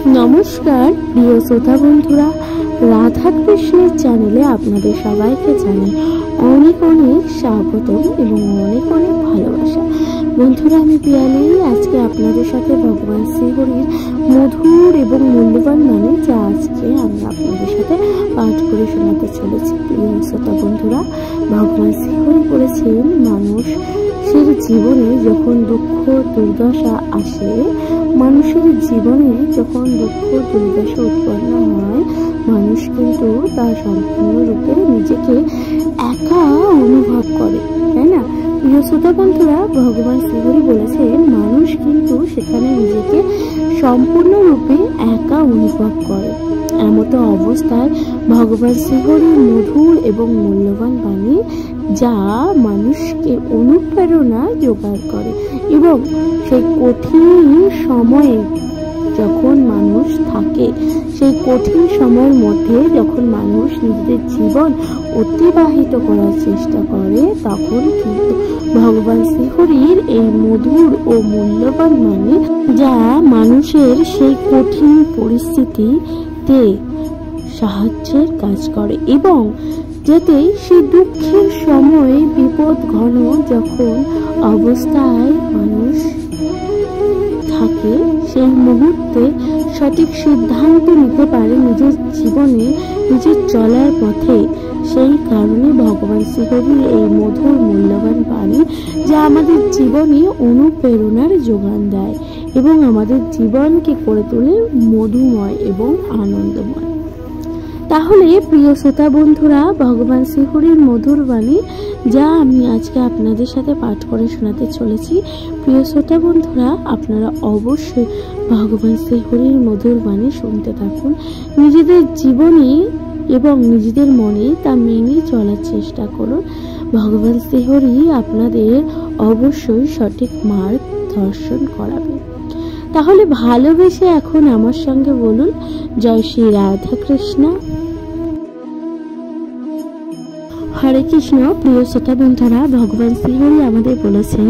নমস্কার প্রিয় শ্রোতা বন্ধুরা, রাধা কৃষ্ণের চ্যানেলে আপনাদের সবাইকে জানাই অনেক অনেক স্বাগতম এবং অনেক অনেক ভালোবাসা। বন্ধুরা, আমি পিয়ালি আজকে আপনাদের সাথে ভগবান শ্রীহরির মধুর এবং মূল্যবান বাণী যা আজকে আমি আপনাদের সাথে পাঠ করে শোনাতে চলেছি। প্রিয় শ্রোতা বন্ধুরা, ভগবান শ্রীহরি বলেছেন, মানুষের জীবনে যখন দুঃখ দুর্দশা আসে, মানুষের জীবনে যখন দুঃখ দুর্দশা উৎপন্ন হয়, মানুষ কিন্তু তার সম্পূর্ণরূপে নিজেকে একা অনুভব করে, তাই না? প্রিয় শ্রোতা বন্ধুরা, ভগবান শ্রীহরি বলেছেন মানুষ কিন্তু সেখানে নিজেকে সম্পূর্ণরূপে একা অনুভব করে। এমতো অবস্থায় ভগবান শ্রীহরির মধুর এবং মূল্যবান বাণী যা মানুষকে অনুপ্রেরণা জোগাড় করে এবং সেই কঠিন সময়ে যখন মানুষ থাকে, সেই কঠিন সময়ের মধ্যে যখন মানুষ নিজেদের জীবন অতিবাহিত করার চেষ্টা করে, তখন কিন্তু ভগবান শ্রীহরির এই মধুর ও মূল্যবান বাণী যা মানুষের সেই কঠিন পরিস্থিতিতে সাহায্যের কাজ করে এবং যাতে সেই দুঃখের সময়ে বিপদ ঘন যখন অবস্থায় মানুষ থাকে, সেই মুহূর্তে সঠিক সিদ্ধান্ত নিতে পারে নিজের জীবনে, নিজের চলার পথে। সেই কারণে ভগবান শ্রীহরির এই মধুর মূল্যবান বাণী যা আমাদের জীবনে অনুপ্রেরণার যোগান দেয় এবং আমাদের জীবনকে করে তোলে মধুময় এবং আনন্দময়। তাহলে প্রিয় শ্রোতা বন্ধুরা, ভগবান শ্রীহরির মধুর বাণী যা আমি আজকে আপনাদের সাথে পাঠ করে শোনাতে চলেছি, প্রিয় শ্রোতা বন্ধুরা, আপনারা অবশ্যই ভগবান শ্রীহরির মধুর বাণী শুনতে থাকুন। নিজেদের জীবনে এবং নিজেদের মনে তা মেনে চলার চেষ্টা করুন। ভগবান শ্রীহরি আপনাদের অবশ্যই সঠিক মার্গ দর্শন করাবে। তাহলে ভালোবেসে এখন আমার সঙ্গে বলুন, জয় শ্রী রাধা কৃষ্ণ। হরে কৃষ্ণ। প্রিয় শ্রোতা বন্ধুরা, ভগবান শ্রীহরি আমাদের বলেছেন,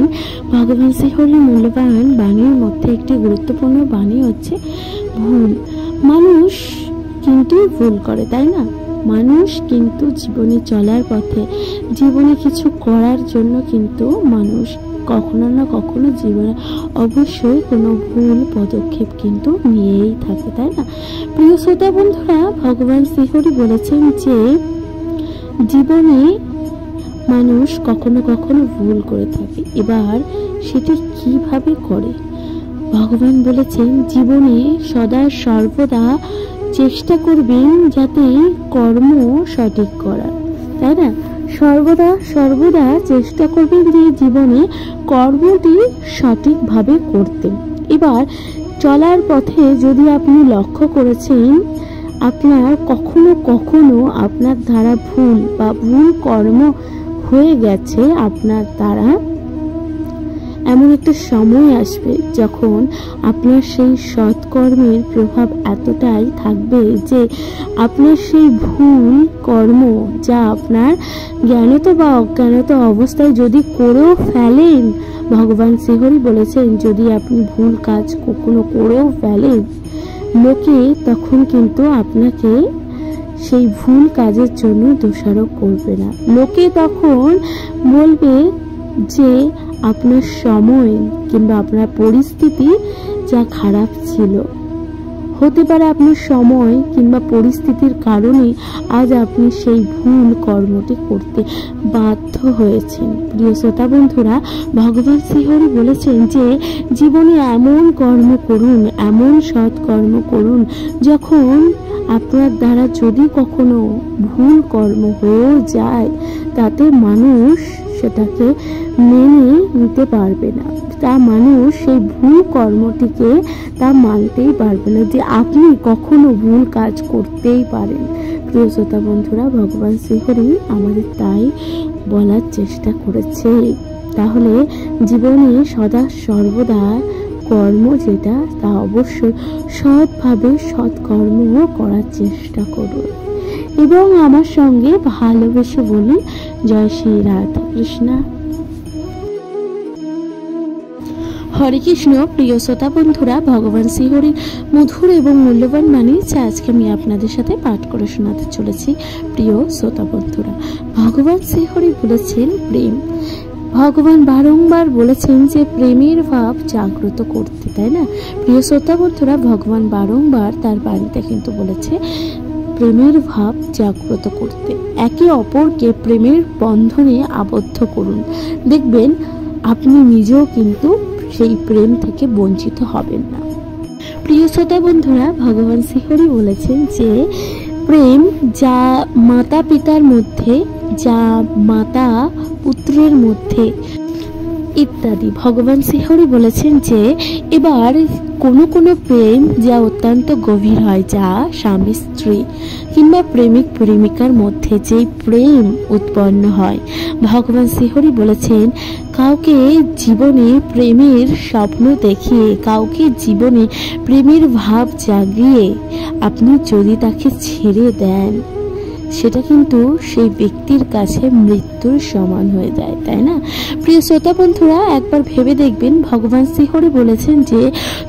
ভগবান শ্রীহরির মূল্যবান বাণীর মধ্যে একটি গুরুত্বপূর্ণ বাণী হচ্ছে ভুল। মানুষ কিন্তু ভুল করে, তাই না? মানুষ কিন্তু জীবনে চলার পথে, জীবনে কিছু করার জন্য কিন্তু মানুষ কখনো না কখনো জীবনে অবশ্যই কোনো ভুল পদক্ষেপ কিন্তু নিয়েই থাকে, তাই না? প্রিয় শ্রোতা বন্ধুরা, ভগবান শ্রীহরি বলেছেন যে জীবনে মানুষ কখনো কখনো ভুল করে থাকে। এবার সেটি কিভাবে করে? ভগবান বলেছেন, জীবনে সদা সর্বদা চেষ্টা করবেন যাতে কর্ম সঠিক করার, তাই না? সর্বদা চেষ্টা করবেন যে জীবনে কর্মটি সঠিকভাবে করতে। এবার চলার পথে যদি আপনি লক্ষ্য করেছেন আপনার কখনো কখনো আপনার দ্বারা ভুল বা ভুল কর্ম হয়ে গেছে আপনার দ্বারা, এমন একটা সময় আসবে যখন আপনার সেই সৎকর্মের প্রভাব এতটাই থাকবে যে আপনার সেই ভুল কর্ম যা আপনার জ্ঞানত বা অজ্ঞানত অবস্থায় যদি করেও ফেলেন, ভগবান শ্রীহরি বলেছেন যদি আপনি ভুল কাজ কখনো করেও ফেলেন, লোকে তখন কিন্তু আপনাকে সেই ভুল কাজের জন্য দোষারোপ করবে না। লোকে তখন বলবে যে আপনার সময় কিংবা আপনার পরিস্থিতি যা খারাপ ছিল, হতে পারে আপনার সময় কিংবা পরিস্থিতির কারণে আজ আপনি সেই ভুল কর্মটি করতে বাধ্য হয়েছেন। প্রিয় শ্রোতা বন্ধুরা, ভগবান শ্রীহরি বলেছেন যে জীবনে এমন কর্ম করুন, এমন সৎ কর্ম করুন, যখন আপনার দ্বারা যদি কখনো ভুল কর্ম হয়েও যায়, তাতে মানুষ সেটাকে মেনে নিতে পারবে না, তা মানুষ সেই ভুল কর্মটিকে তা মানতেই পারবে না যে আপনি কখনো ভুল কাজ করতেই পারেন। প্রিয় শ্রোতা বন্ধুরা, ভগবান শ্রীহরি আমাদের তাই বলার চেষ্টা করেছে। তাহলে জীবনে সদা সর্বদা কর্ম যেটা, তা অবশ্যই সৎভাবে সৎকর্ম করার চেষ্টা করুন এবং আমার সঙ্গে ভালোবেসে বলুন, জয় শ্রী রাধা কৃষ্ণ। হরে কৃষ্ণ। প্রিয় শ্রোতা বন্ধুরা, ভগবান শ্রীহরির মধুর এবং মূল্যবান বাণী যা আজকে আমি আপনাদের সাথে পাঠ করে শোনাতে চলেছি। প্রিয় শ্রোতা বন্ধুরা, ভগবান শ্রীহরি বলেছেন প্রেম। ভগবান বারংবার বলেছেন যে প্রেমের ভাব জাগ্রত করতে, তাই না? প্রিয় শ্রোতা বন্ধুরা, ভগবান বারংবার তার বাণীতে কিন্তু বলেছে প্রেমের ভাব জাগ্রত করতে। একে অপরকে প্রেমের বন্ধনে আবদ্ধ করুন, দেখবেন আপনি নিজেও কিন্তু সেই প্রেম থেকে বঞ্চিত হবেন না। প্রিয় শ্রোতা বন্ধুরা, ভগবান শ্রীহরি বলেছেন যে প্রেম যা মাতা পিতার মধ্যে, যা মাতা পুত্রের মধ্যে ইত্যাদি। ভগবান শ্রীহরি বলেছেন যে এবার কোনো প্রেম যা অত্যন্ত গভীর হয়, যা স্বামী স্ত্রী কিংবা প্রেমিক প্রেমিকার মধ্যে যে প্রেম উৎপন্ন হয়, ভগবান শ্রীহরি বলেছেন কাউকে জীবনে প্রেমের স্বপ্ন দেখিয়ে, কাউকে জীবনে প্রেমের ভাব জাগিয়ে আপনি যদি তাকে ছেড়ে দেন, সেটা কিন্তু সেই ব্যক্তির কাছে মৃত্যুর সমান হয়ে যায়, তাই না? প্রিয় শ্রোতা বন্ধুরা, একবার ভেবে দেখবেন ভগবান শ্রীহরি বলেছেন যে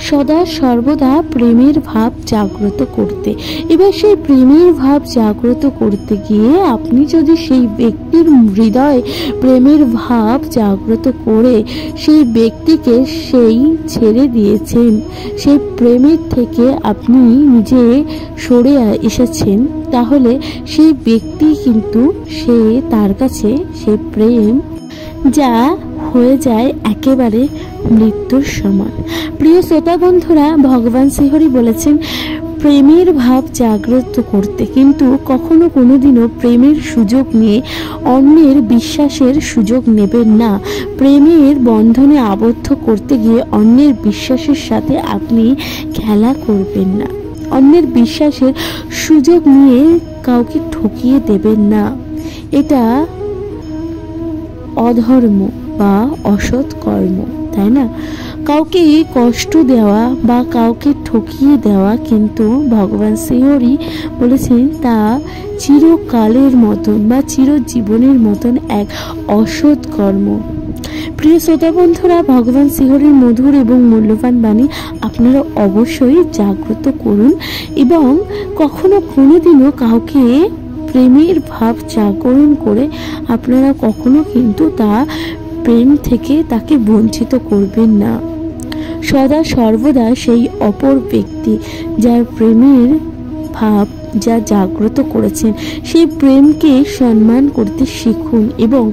সদা সর্বদা প্রেমের ভাব জাগ্রত করতে। এবার সেই প্রেমের ভাব জাগ্রত করতে গিয়ে আপনি যদি সেই ব্যক্তির হৃদয়ে প্রেমের ভাব জাগ্রত করে সেই ব্যক্তিকে সেই ছেড়ে দিয়েছেন, সেই প্রেমের থেকে আপনি নিজে সরে এসেছেন, তাহলে সেই ব্যক্তি কিন্তু তার কাছে সেই প্রেম যা হয়ে যায় একেবারে মৃত্যুর সমান। প্রিয় শ্রোতা বন্ধুরা, ভগবান শ্রীহরি বলেছেন প্রেমের ভাব জাগ্রত করতে, কিন্তু কখনো কোনোদিনও প্রেমের সুযোগ নিয়ে অন্যের বিশ্বাসের সুযোগ নেবেন না। প্রেমের বন্ধনে আবদ্ধ করতে গিয়ে অন্যের বিশ্বাসের সাথে আপনি খেলা করবেন না। অন্যের বিশ্বাসের সুযোগ নিয়ে কাউকে ঠকিয়ে দেবেন না। এটা অধর্ম বা অসৎ কর্ম, তাই না? কাউকে কষ্ট দেওয়া বা কাউকে ঠকিয়ে দেওয়া কিন্তু ভগবান শ্রীহরি বলেছেন তা চিরকালের মতন বা চিরজীবনের মতন এক অসৎ কর্ম। প্রিয় শ্রোতা বন্ধুরা, ভগবান শ্রীহরির মধুর এবং মূল্যবান বাণী আপনারা অবশ্যই জাগ্রত করুন এবং কখনো কোনোদিনও কাউকে প্রেমের ভাব জাগরণ করে আপনারা কখনো কিন্তু প্রেম থেকে তাকে বঞ্চিত করবেন না। সদা সর্বদা সেই অপর ব্যক্তি যার প্রেমের ভাব যা জাগ্রত করেছেন সেই প্রেমকে সম্মান করতে শিখুন এবং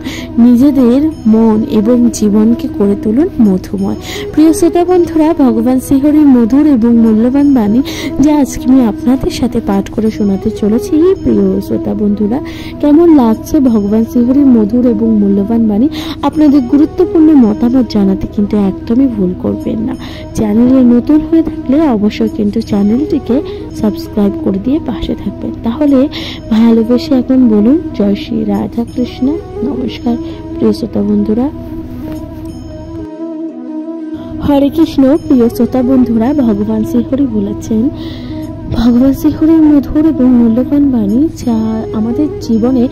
নিজেদের মন এবং জীবনকে করে তুলুন মধুময়। প্রিয় শ্রোতা বন্ধুরা, ভগবান শ্রীহরির মধুর এবং মূল্যবান বাণী যা আজকে আমি আপনাদের সাথে পাঠ করে শোনাতে চলেছি। প্রিয় শ্রোতা বন্ধুরা, কেমন লাগছে ভগবান শ্রীহরির মধুর এবং মূল্যবান বাণী? আপনাদের গুরুত্বপূর্ণ মতামত জানাতে কিন্তু একদমই ভুল করবেন না। চ্যানেলে নতুন হয়ে থাকলে অবশ্যই কিন্তু চ্যানেলটিকে সাবস্ক্রাইব করে দিয়ে পাশে থাকবেন। তাহলে ভালোবেসে এখন বলুন জয় শ্রী রাধা কৃষ্ণ। নমস্কার প্রিয় শ্রোতা বন্ধুরা। হরে কৃষ্ণ। প্রিয় শ্রোতা বন্ধুরা, ভগবান শ্রীহরি বলেছেন, ভগবান শ্রীহরির মধুর এবং মূল্যবান বাণী যা আমাদের জীবনে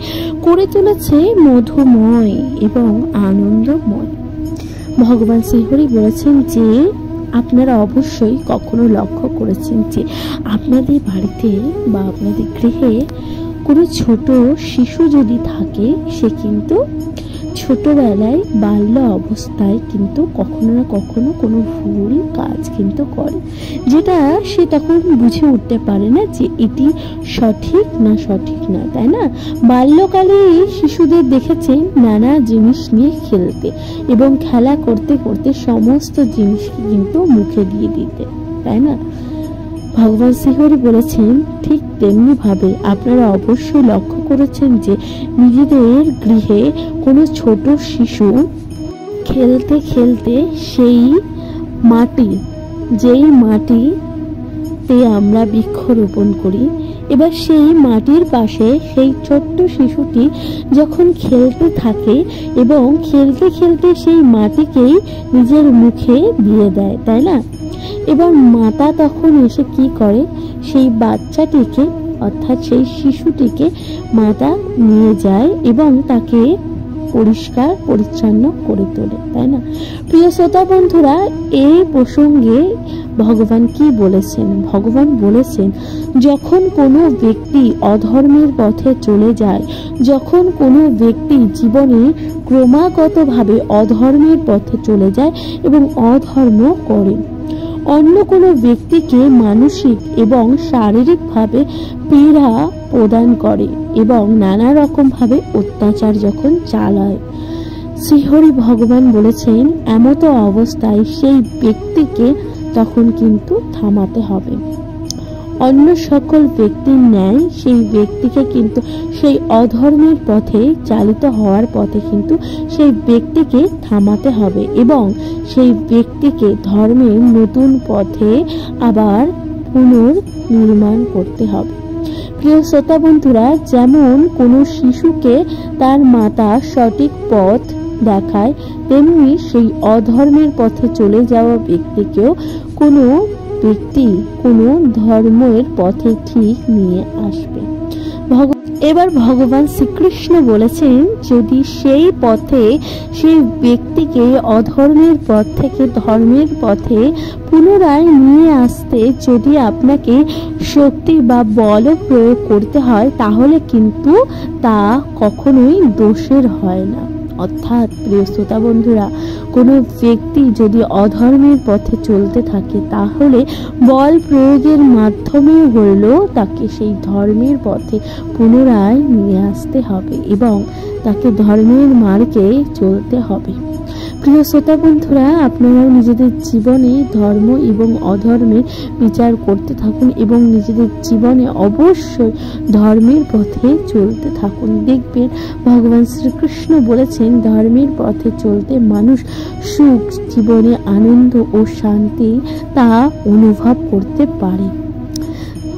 করে তুলেছে মধুময় এবং আনন্দময়। ভগবান শ্রীহরি বলেছেন যে আপনারা অবশ্যই কখনো লক্ষ্য করেছেন যে আপনাদের বাড়িতে বা আপনাদের গৃহে কোনো ছোট শিশু যদি থাকে, সে কিন্তু ছোটবেলায় বাল্য অবস্থায় কিন্তু কখনো না কখনো কোনো ভুল কাজ কিন্তু করে, যেটা সে তখন বুঝে উঠতে পারে না যে এটি সঠিক না সঠিক না, তাই না? বাল্যকালে শিশুদের দেখেছেন নানা জিনিস নিয়ে খেলতে এবং খেলা করতে করতে সমস্ত জিনিসকে কিন্তু মুখে দিয়ে দিতে, তাই না? ভগবান শ্রীহরি বলেছেন ঠিক তেমনি ভাবে আপনারা অবশ্যই লক্ষ্য করেছেন যে নিজেদের গৃহে কোনো ছোট শিশু খেলতে খেলতে সেই মাটি, যেই মাটিতে আমরা বৃক্ষরোপণ করি, এবার সেই মাটির পাশে সেই ছোট্ট শিশুটি যখন খেলতে থাকে এবং খেলতে খেলতে সেই মাটিকেই নিজের মুখে দিয়ে দেয়, তাই না? এবার মাতা তখন এসে কি করে, সেই বাচ্চাটিকে অর্থাৎ সেই শিশুটিকে মাতা নিয়ে যায় এবং তাকে পরিষ্কার পরিচ্ছন্ন করে তোলে, তাই না? প্রিয় শ্রোতা বন্ধুরা, এই প্রসঙ্গে ভগবান কি বলেছেন? ভগবান বলেছেন, যখন কোনো ব্যক্তি অধর্মের পথে চলে যায়, যখন কোনো ব্যক্তি জীবনে ক্রমাগতভাবে অধর্মের পথে চলে যায় এবং অধর্ম করে, অন্য কোনো ব্যক্তিকে মানসিক এবং শারীরিকভাবে পীড়া প্রদান করে এবং নানা রকমভাবে অত্যাচার যখন চালায়, শ্রীহরি ভগবান বলেছেন এমতো অবস্থায় সেই ব্যক্তিকে তখন কিন্তু থামাতে হবে। অন্য সকল ব্যক্তির ন্যায় সেই ব্যক্তিকে কিন্তু সেই অধর্মের পথে চালিত হওয়ার পথে কিন্তু সেই ব্যক্তিকে থামাতে হবে এবং সেই ব্যক্তিকে ধর্মের নতুন পথে আবার পুনর্নির্মাণ করতে হবে। প্রিয় শ্রোতা বন্ধুরা, যেমন কোনো শিশুকে তার মাতা সঠিক পথ দেখায়, তেমনি সেই অধর্মের পথে চলে যাওয়া ব্যক্তিকেও কোনো ব্যক্তি কোনো ধর্মের পথে ঠিক নিয়ে আসবে। এবার ভগবান শ্রীকৃষ্ণ বলেছেন, যদি সেই পথে সেই ব্যক্তিকে অধর্মের পথ থেকে ধর্মের পথে পুনরায় নিয়ে আসতে যদি আপনাকে শক্তি বা বল প্রয়োগ করতে হয়, তাহলে কিন্তু তা কখনোই দোষের হয় না। অর্থাৎ প্রিয় শ্রোতা বন্ধুরা, কোনো ব্যক্তি যদি অধর্মের পথে চলতে থাকে, তাহলে বল প্রয়োগের মাধ্যমে হলেও তাকে সেই ধর্মের পথে পুনরায় নিয়ে আসতে হবে এবং তাকে ধর্মের মার্গে চলতে হবে। প্রিয় শ্রোতা বন্ধুরা, আপনারাও নিজেদের জীবনে ধর্ম এবং অধর্মের বিচার করতে থাকুন এবং নিজেদের জীবনে অবশ্যই ধর্মের পথে চলতে থাকুন। দেখবেন ভগবান শ্রীকৃষ্ণ বলেছেন, ধর্মের পথে চলতে মানুষ সুখ, জীবনে আনন্দ ও শান্তি তা অনুভব করতে পারে।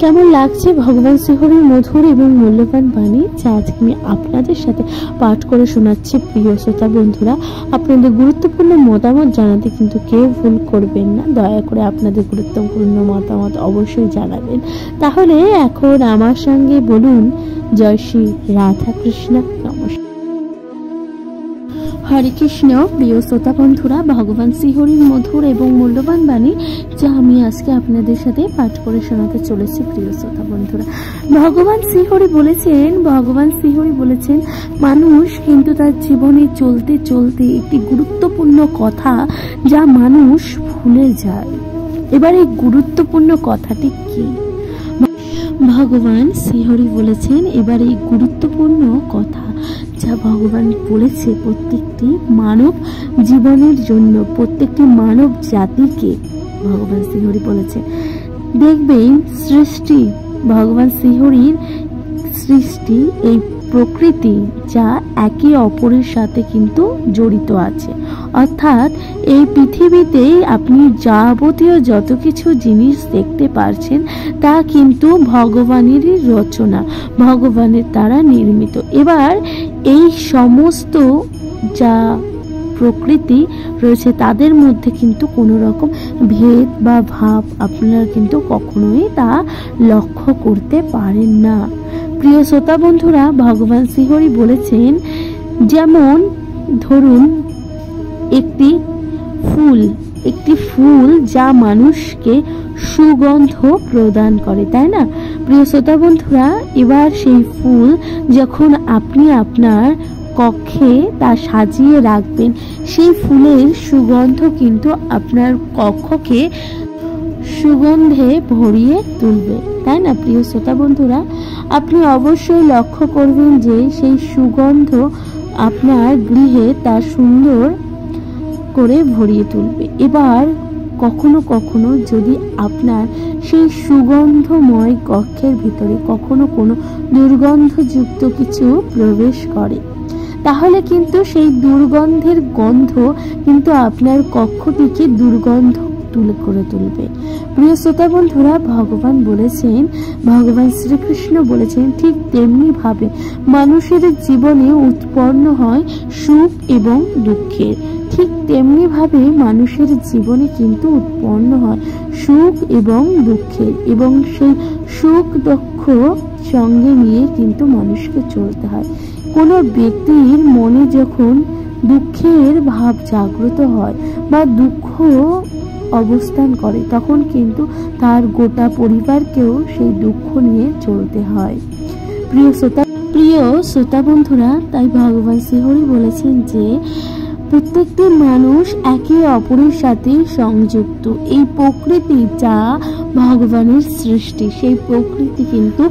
কেমন লাগছে ভগবান শ্রীহরির মধুর এবং মূল্যবান বাণী, যা আজকে আমি আপনাদের সাথে পাঠ করে শোনাচ্ছি। প্রিয় শ্রোতা বন্ধুরা, আপনাদের গুরুত্বপূর্ণ মতামত জানাতে কিন্তু কেউ ভুল করবেন না। দয়া করে আপনাদের গুরুত্বপূর্ণ মতামত অবশ্যই জানাবেন। তাহলে এখন আমার সঙ্গে বলুন, জয় শ্রী রাধা কৃষ্ণ, নমস্কার। হরে কৃষ্ণ। প্রিয় শ্রোতা বন্ধুরা, ভগবান শ্রীহরির মধুর এবং মূল্যবান বাণী, যা আমি আজকে আপনাদের সাথে পাঠ করে শোনাতে চলেছি। প্রিয় শ্রোতা বন্ধুরা, ভগবান শ্রীহরি বলেছেন মানুষ কিন্তু তার জীবনে চলতে চলতে একটি গুরুত্বপূর্ণ কথা যা মানুষ ভুলে যায়। এবার এই গুরুত্বপূর্ণ কথাটি কি? ভগবান শ্রীহরি বলেছেন এবার এই গুরুত্বপূর্ণ কথা যা ভগবান বলেছে প্রত্যেকটি মানব জীবনের জন্য, প্রত্যেকটি মানব জাতিকে ভগবান শ্রীহরি বলেছে। দেখবেন সৃষ্টি, ভগবান শ্রীহরির সৃষ্টি, এই প্রকৃতি যা একে অপরের সাথে কিন্তু জড়িত আছে। অর্থাৎ এই পৃথিবীতে আপনি যাবতীয় যত কিছু জিনিস দেখতে পারছেন তা কিন্তু ভগবানেরই রচনা, ভগবানের দ্বারা নির্মিত। এবার এই সমস্ত যা প্রকৃতি রয়েছে তাদের মধ্যে কিন্তু কোনো রকম ভেদ বা ভাব আপনারা কিন্তু কখনোই তা লক্ষ্য করতে পারেন না। প্রিয় শ্রোতা বন্ধুরা, ভগবান শ্রীহরি বলেছেন, যেমন ধরুন একটি ফুল যা মানুষকে সুগন্ধ প্রদান করে, তাই না? প্রিয় শ্রোতা বন্ধুরা, এবার সেই ফুল যখন আপনি আপনার কক্ষে তা সাজিয়ে রাখবেন, সেই ফুলের সুগন্ধ কিন্তু আপনার কক্ষকে সুগন্ধে ভরিয়ে তুলবে, তাই না? প্রিয় শ্রোতা বন্ধুরা, আপনি অবশ্যই লক্ষ্য করবেন যে সেই সুগন্ধ আপনার গৃহে তা সুন্দর করে ভরিয়ে তুলবে। এবার কখনো কখনো যদি আপনার সেই সুগন্ধময় কক্ষের ভিতরে কখনো কোনো দুর্গন্ধযুক্ত কিছু প্রবেশ করে, তাহলে কিন্তু সেই দুর্গন্ধের গন্ধ কিন্তু আপনার কক্ষটিকে দুর্গন্ধ করে তুলবে। প্রিয় শ্রোতা বন্ধুরা, ভগবান শ্রীকৃষ্ণ বলেছেন, ঠিক তেমনি ভাবে মানুষের জীবনে উৎপন্ন হয় সুখ এবং দুঃখের, ঠিক তেমনি ভাবে মানুষের জীবনে কিন্তু উৎপন্ন হয় সুখ এবং দুঃখের, এবং সেই সুখ দুঃখ সঙ্গে নিয়ে কিন্তু মানুষকে চলতে হয়। কোনো ব্যক্তির মনে যখন দুঃখের ভাব জাগ্রত হয় বা দুঃখ অবস্থান করে, তখন কিন্তু তার গোটা পরিবারকেও সেই দুঃখ নিয়ে চলতে হয়। প্রিয় শ্রোতা বন্ধুরা, তাই ভগবান শ্রীহরি বলেছেন যে প্রত্যেকটি মানুষ একে অপরের সাথে সংযুক্ত। এই প্রকৃতি যা ভগবানের সৃষ্টি, সেই প্রকৃতি কিন্তু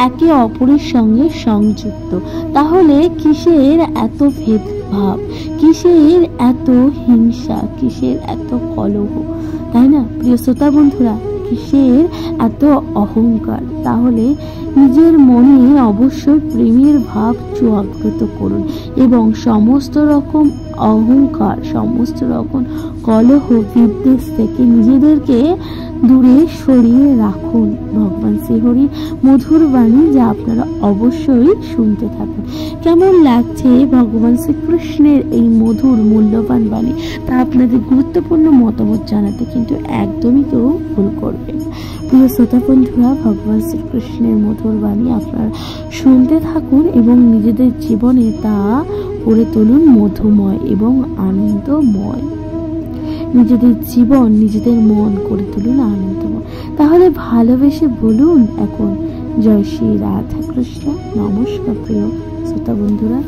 একে অপরের সঙ্গে সংযুক্ত। তাহলে কিসের এত ভেদভাব, কিসের এত হিংসা, কিসের এত কলহ, তাই না প্রিয় শ্রোতা বন্ধুরা? কিসের এত অহংকার? তাহলে নিজের মনে অবশ্যই প্রেমের ভাব জাগ্রত করুন এবং সমস্ত রকম অহংকার, সমস্ত রকম কলহ বিদ্বেষ থেকে নিজেদেরকে দূরে সরিয়ে রাখুন। ভগবান শ্রীহরির মধুর বাণী যা আপনারা অবশ্যই শুনতে থাকুন। কেমন লাগছে ভগবান শ্রীকৃষ্ণের এই মধুর মূল্যবান বাণী, তা আপনাদের গুরুত্বপূর্ণ মতামত জানাতে কিন্তু একদমই কেউ ভুল করবেন। প্রিয় শ্রোতা বন্ধুরা, ভগবান শ্রীকৃষ্ণের মধুর বাণী আপনারা শুনতে থাকুন এবং নিজেদের জীবনে তা করে তুলুন মধুময় এবং আনন্দময়। নিজেদের জীবন, নিজেদের মন করে তুলুন আনন্দময়। তাহলে ভালোবেসে বলুন এখন জয় শ্রী রাধা কৃষ্ণ। নমস্কার প্রিয় শ্রোতা বন্ধুরা।